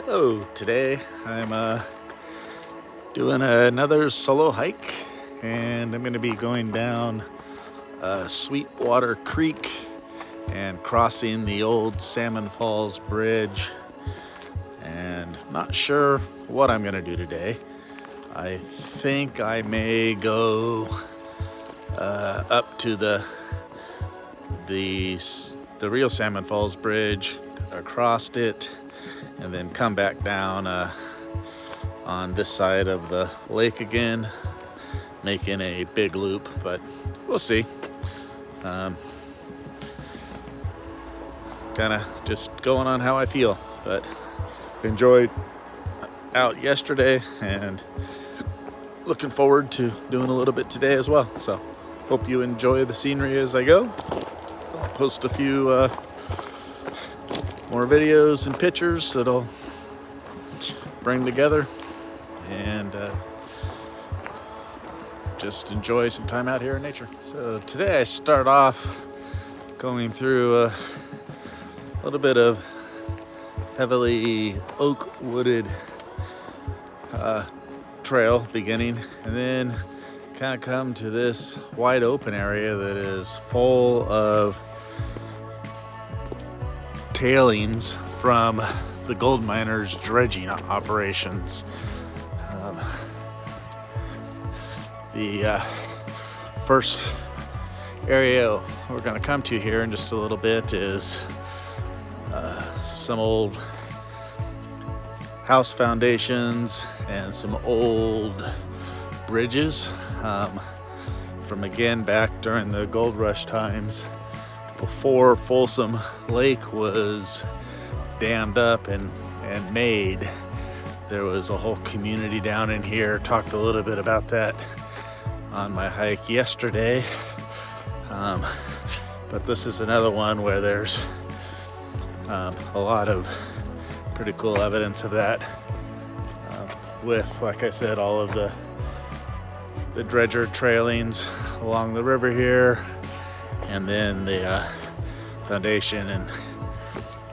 Hello, today I'm doing another solo hike, and I'm going to be going down Sweetwater Creek and crossing the old Salmon Falls bridge. And not sure what I'm going to do today. I think I may go up to the real Salmon Falls bridge, across it, and then come back down on this side of the lake again, making a big loop, but we'll see. Kind of just going on how I feel, but enjoyed out yesterday and looking forward to doing a little bit today as well. So hope you enjoy the scenery as I go. I'll post a few more videos and pictures that I'll bring together, and just enjoy some time out here in nature. So today I start off going through a little bit of heavily oak wooded trail beginning, and then kind of come to this wide open area that is full of tailings from the gold miners' dredging operations. The first area we're going to come to here in just a little bit is some old house foundations and some old bridges from, again, back during the gold rush times, before Folsom Lake was dammed up and made. There was a whole community down in here. Talked a little bit about that on my hike yesterday, but this is another one where there's a lot of pretty cool evidence of that, with, like I said, all of the dredger trailings along the river here, and then the foundation and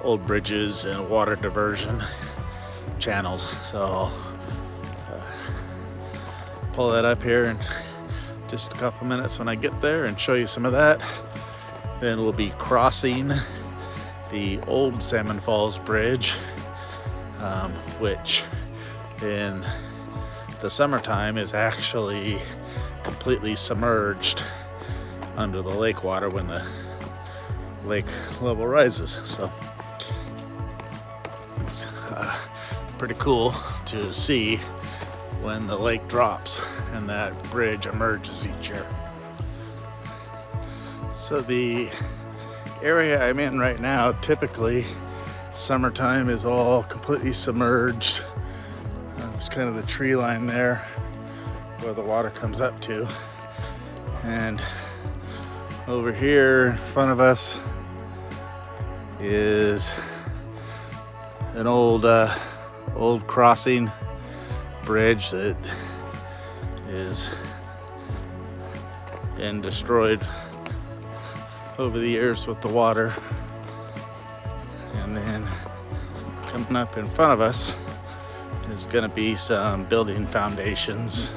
old bridges and water diversion channels. So I'll pull that up here in just a couple minutes when I get there and show you some of that. Then we'll be crossing the old Salmon Falls bridge, which in the summertime is actually completely submerged under the lake water when the lake level rises. So it's pretty cool to see when the lake drops and that bridge emerges each year. So the area I'm in right now, typically summertime, is all completely submerged. There's kind of the tree line there where the water comes up to, and over here in front of us is an old crossing bridge that is been destroyed over the years with the water. And then coming up in front of us is going to be some building foundations.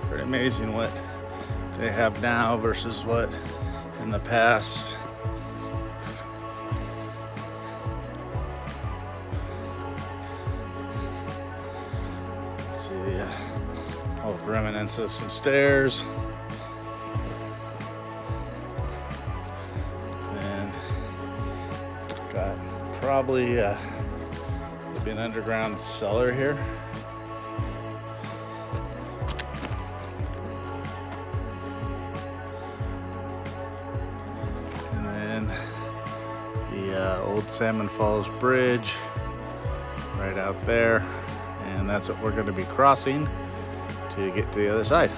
Pretty amazing what they have now versus what in the past. Let's see, all remnants of some stairs, and got probably maybe an underground cellar here. old Salmon Falls Bridge right out there, and that's what we're going to be crossing to get to the other side.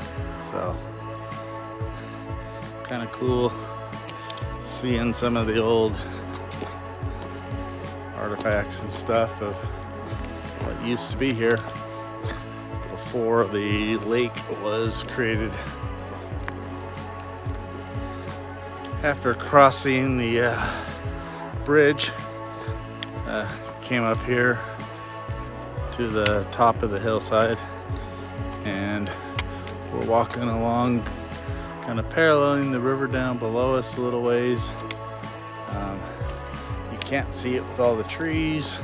So kind of cool seeing some of the old artifacts and stuff of what used to be here before the lake was created. After crossing the bridge, came up here to the top of the hillside, and we're walking along, kind of paralleling the river down below us a little ways. You can't see it with all the trees,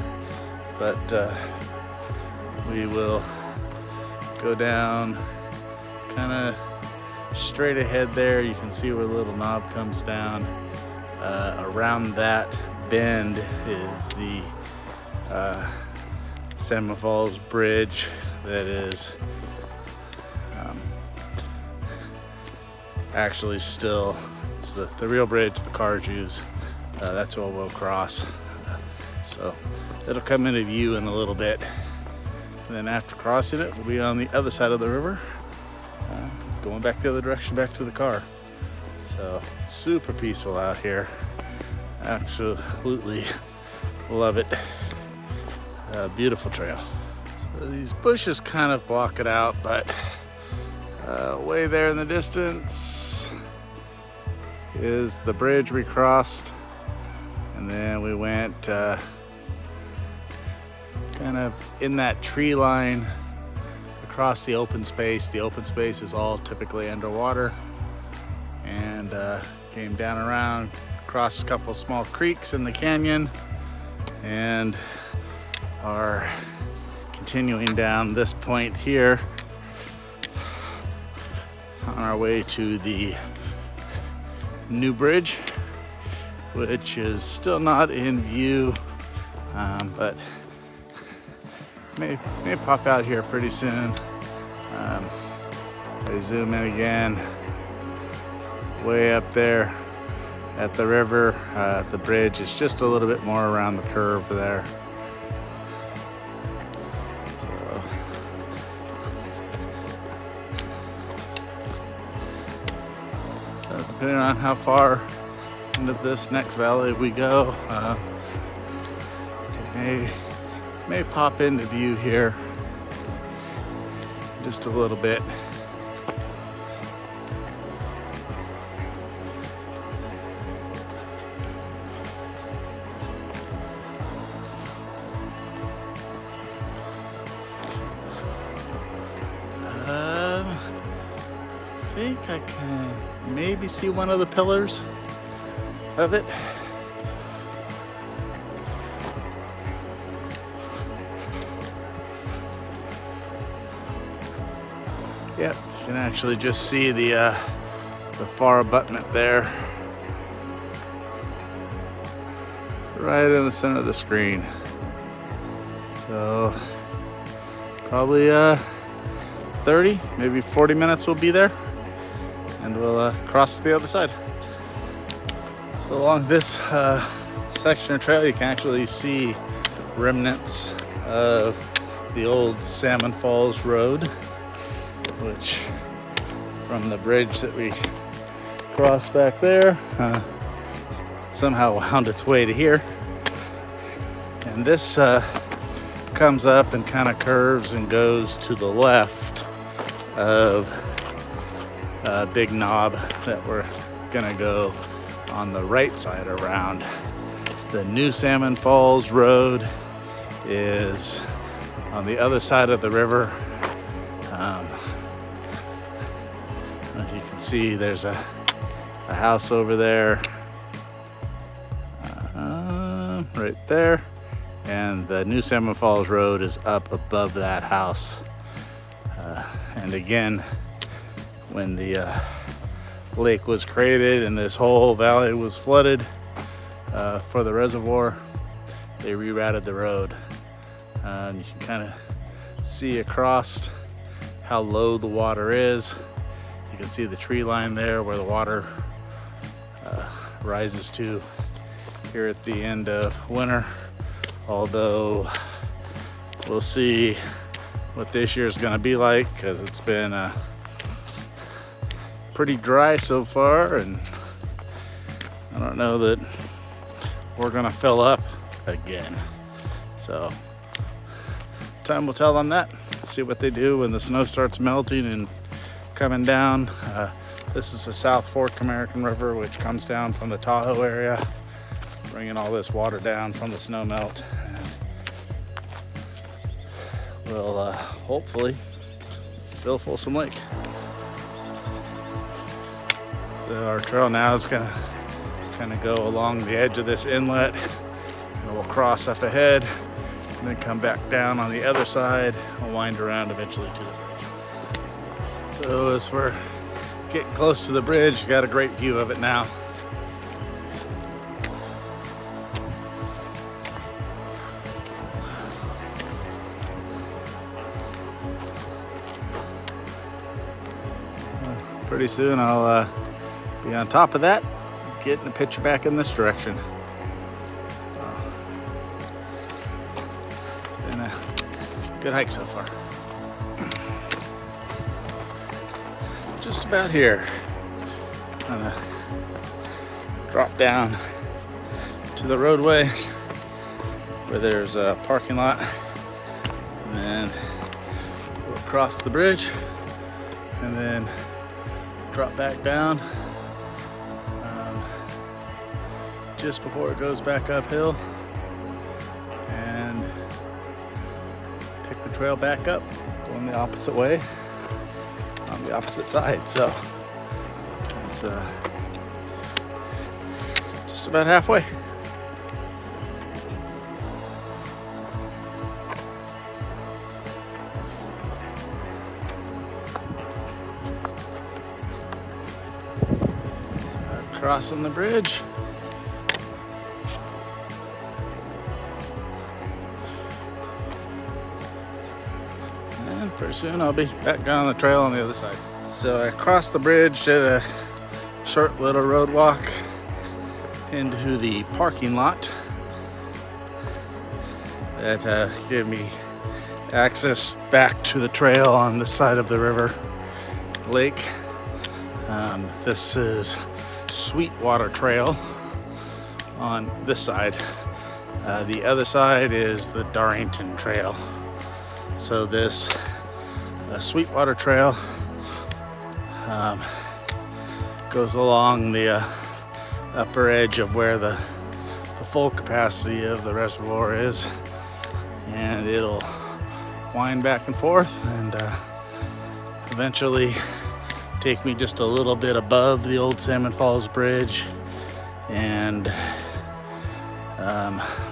but we will go down kind of straight ahead there. You can see where the little knob comes down. Around that bend is the Salmon Falls Bridge that is actually still, it's the real bridge the cars use. That's what we'll cross. So it'll come into view in a little bit. And then after crossing it, we'll be on the other side of the river, going back the other direction, back to the car. So super peaceful out here. Absolutely love it. Beautiful trail. So these bushes kind of block it out, but way there in the distance is the bridge we crossed. And then we went kind of in that tree line across the open space. The open space is all typically underwater, and came down around, crossed a couple small creeks in the canyon, and are continuing down this point here on our way to the new bridge, which is still not in view, but may pop out here pretty soon. I zoom in again, way up there at the river. The bridge is just a little bit more around the curve there. So depending on how far into this next valley we go, it may pop into view here just a little bit. I think I can maybe see one of the pillars of it. Yep, you can actually just see the far abutment there, right in the center of the screen. So probably 30, maybe 40 minutes we'll be there, and we'll cross to the other side. So along this section of trail, you can actually see remnants of the old Salmon Falls Road, which from the bridge that we crossed back there somehow wound its way to here. And this comes up and kind of curves and goes to the left of a big knob that we're gonna go on the right side around. The new Salmon Falls Road is on the other side of the river. As you can see, there's a house over there, right there, and the new Salmon Falls Road is up above that house. And again, when the lake was created and this whole valley was flooded for the reservoir, they rerouted the road. And you can kind of see across how low the water is. You can see the tree line there where the water rises to. here at the end of winter, although we'll see what this year is going to be like, because it's been pretty dry so far, and I don't know that we're going to fill up again. So time will tell on that. See what they do when the snow starts melting and coming down. This is the South Fork American River, which comes down from the Tahoe area, bringing all this water down from the snow melt. And we'll hopefully fill Folsom Lake. So our trail now is gonna kind of go along the edge of this inlet, and we'll cross up ahead and then come back down on the other side and wind around eventually to the bridge. So as we're getting close to the bridge, you got a great view of it now. Pretty soon I'll be on top of that, getting a picture back in this direction. It's been a good hike so far. Just about here. I'm gonna drop down to the roadway where there's a parking lot, and then we'll cross the bridge and then drop back down just before it goes back uphill, and pick the trail back up, going the opposite way on the opposite side. So it's just about halfway. So crossing the bridge. And pretty soon I'll be back down the trail on the other side. So I crossed the bridge, did a short little road walk into the parking lot that gave me access back to the trail on this side of the river lake. This is Sweetwater Trail on this side. The other side is the Darrington Trail. So this Sweetwater Trail goes along the upper edge of where the full capacity of the reservoir is, and it'll wind back and forth and eventually take me just a little bit above the old Salmon Falls bridge and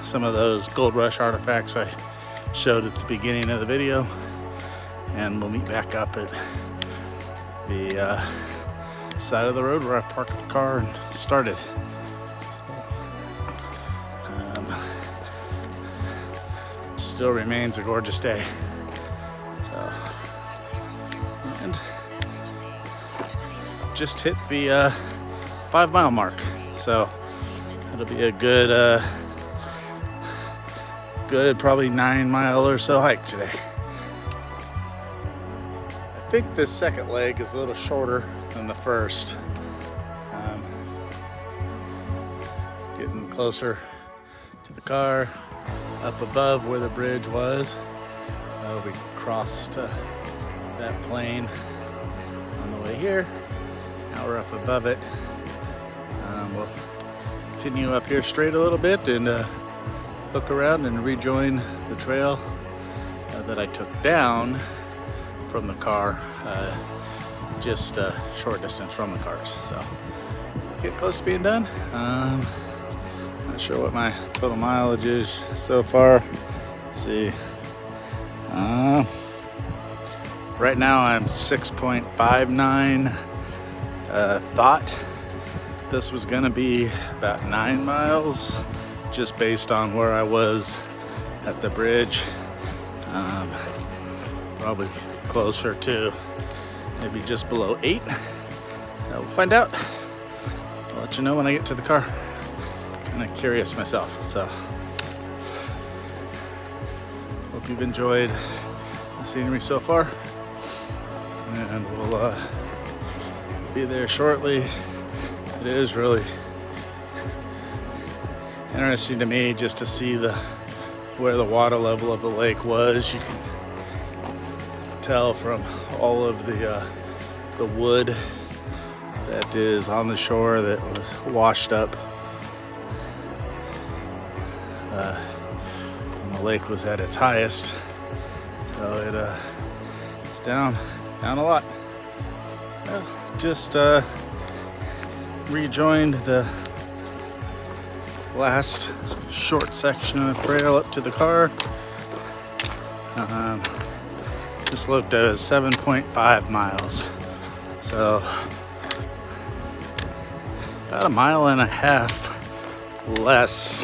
some of those gold rush artifacts I showed at the beginning of the video, and we'll meet back up at the side of the road where I parked the car and started. Still remains a gorgeous day. So, and just hit the 5 mile mark. So it'll be a good probably 9 mile or so hike today. I think this second leg is a little shorter than the first. Getting closer to the car, up above where the bridge was. We crossed that plane on the way here. Now we're up above it. We'll continue up here straight a little bit and look around and rejoin the trail that I took down from the car, just a short distance from the cars. So get close to being done. Not sure what my total mileage is so far. Let's see. Right now I'm 6.59. Thought this was gonna be about 9 miles, just based on where I was at the bridge. Probably closer to maybe just below 8. We'll find out. I'll let you know when I get to the car. kind of curious myself. So hope you've enjoyed the scenery so far, and we'll be there shortly. It is really interesting to me just to see where the water level of the lake was. You can tell from all of the wood that is on the shore that was washed up when the lake was at its highest. So it's down a lot. Well, just rejoined the last short section of the trail up to the car. Just looked at it, 7.5 miles. So about a mile and a half less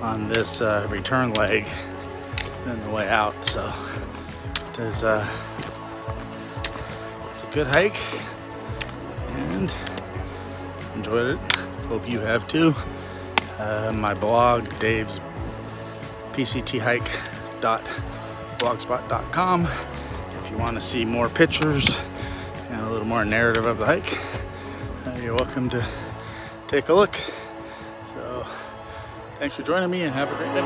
on this return leg than the way out. So it's a good hike and enjoyed it. Hope you have too. My blog, Dave's PCTHike.blogspot.com. If you want to see more pictures and a little more narrative of the hike, you're welcome to take a look. So thanks for joining me and have a great day.